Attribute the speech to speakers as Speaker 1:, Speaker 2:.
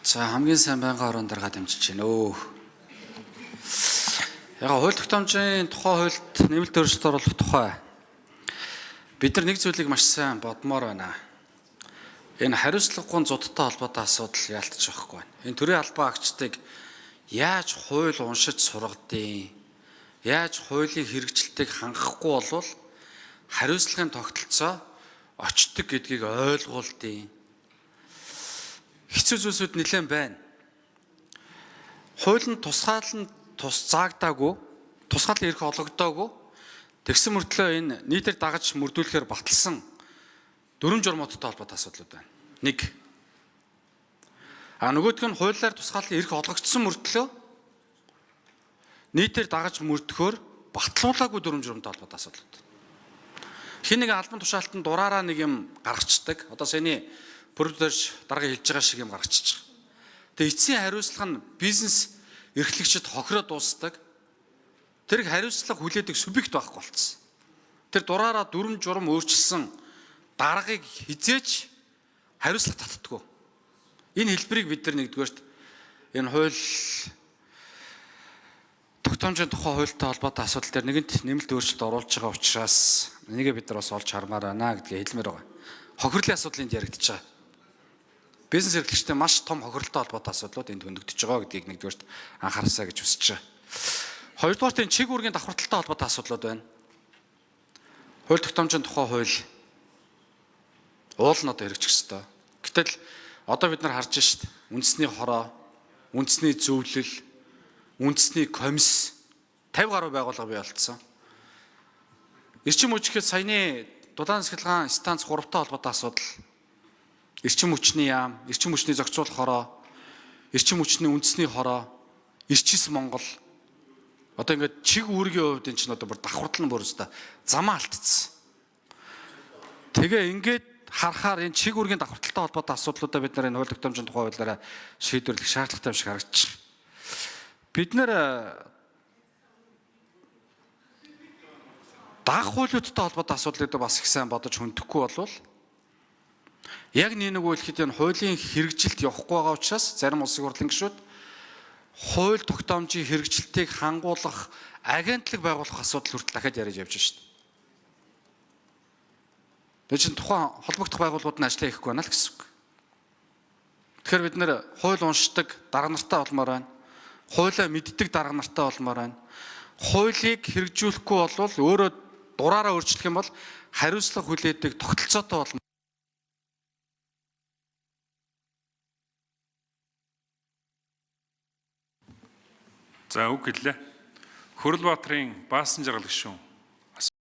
Speaker 1: За хамгийн сайн байнгын орон дарга дэмжиж байна өө. Яг хууль тогтоомжийн тухай хуульд нэмэлт өөрчлөлт оруулах тухай бид нар нэг зүйлийг маш сайн бодмоор байна. Энэ хариуцлагагүй зудтай холбоотой асуудал яалтчих واخгүй байна. Энэ төрийн албан агчдыг яаж хууль уншиж сургадیں۔ Яаж хуулийн хэрэгжилтийг хангахгүй болвол хариуцлагын тогтолцоо очдог гэдгийг ойлгуулдیں۔ Хэцүү зүйлсүүд нэлээд байна. Хууль нь тусгаал заагдаагүй, тусгаал ирэх ологдоогүй. Тэгсэн мөртлөө энэ нийтээр дагаж мөрдүүлэхээр баталсан дүрм журмуудтай холбоотой асуудлууд байна. Нэг. Нөгөөх нь хуулиар тусгаал ирэх ологдсон мөртлөө нийтээр дагаж мөрдөхөөр батлуулаагүй дүрм журмтай холбоотой асуудлууд. Хин нэг албан тушаалтанд дураараа нэг юм гаргацдаг. Одоо саяны бүрдэрж дарга хэлж байгаа шиг юм гаргачих. Тэгээ эцсийн хариуцлага нь бизнес эрхлэгчид хохироо дуусдаг. Тэр хариуцлага хүлээдэг субъект байхгүй болцсон. Тэр дураараа дүрм журм өөрчилсөн даргыг хизээч хариуцлага татдаггүй. Энэ хэлбэрийг бид нар нэгдүгээрт энэ хууль тогтоомжийн тухай хуультай холбоотой асуудал дээр нэгэнт нэмэлт өөрчлөлт оруулж байгаа учраас энийг бид нар бас олж хармаар байна гэдгийг хэлмээр байгаа. Хохирлын асуудал энд яригдчихэж байгаа. Бизнес эрхлэгчтэй маш том хохирлолтой холбоотой асуудлууд энд хөндөгдөж байгаа гэдгийг нэгдүгээрт анхаарсаа гэж хүсэж байна. Хоёрдугаарт энэ чиг үүргийн давхарталтай холбоотой асуудлууд байна. Хууль тогтоомжийн тухай хууль уул нь одоо хэрэгжих ёстой. Гэтэл одоо бид нар харж шít үндэсний хороо, үндэсний зөвлөл, үндэсний комисс 50 гаруй байгууллага бий болцсон. Эрчим хүчихэд саяны дулаан сахилгаан станц 3-тай холбоотой асуудал. Эрчим хүчний яам, эрчим хүчний зохицуулах хороо, эрчим хүчний үндэсний хороо, эрчис Монгол. Одоо ингээд чиг үүргийн хувьд энэ чинь одоо бүр давхартал нь бүр өстой замаа алдчихсан. Тэгээ ингээд харахаар энэ чиг үүргийн давхарталтай холбоотой асуудлуудаа бид нар энэ хууль тогтоомжийн тухай хуулиараа шийдвэрлэх шаардлагатай юм шиг харагдчих. Бид нэр даах хуулиудтай холбоотой асуудлуудыг бас их сайн бодож хөндөхгүй болвол яг нэг үйлхэд энэ хуулийн хэрэгжилт явахгүй байгаа учраас зарим улсын хурлын гишүүд хууль тогтоомжийн хэрэгжилтийг хангуулах агентлаг байгуулах асуудал хүртэл дахиад яриад явж байна шүү дээ. Тэр чинь тухайн холбогдох байгууллагууд нь ажлаа хийхгүй байна л гэсэн үг. Тэгэхээр бид нэр хууль уншдаг дарга нартай болмоор байна. Хуулиа мэддэг дарга нартай болмоор байна. Хуулийг хэрэгжүүлэхгүй болвол өөрөө дураараа өөрчлөх юм бол хариуцлага хүлээдэг тогтолцоотой болно.
Speaker 2: За үг гэлээ. Хөрөлбаатрын Баасан жаргал гишүүн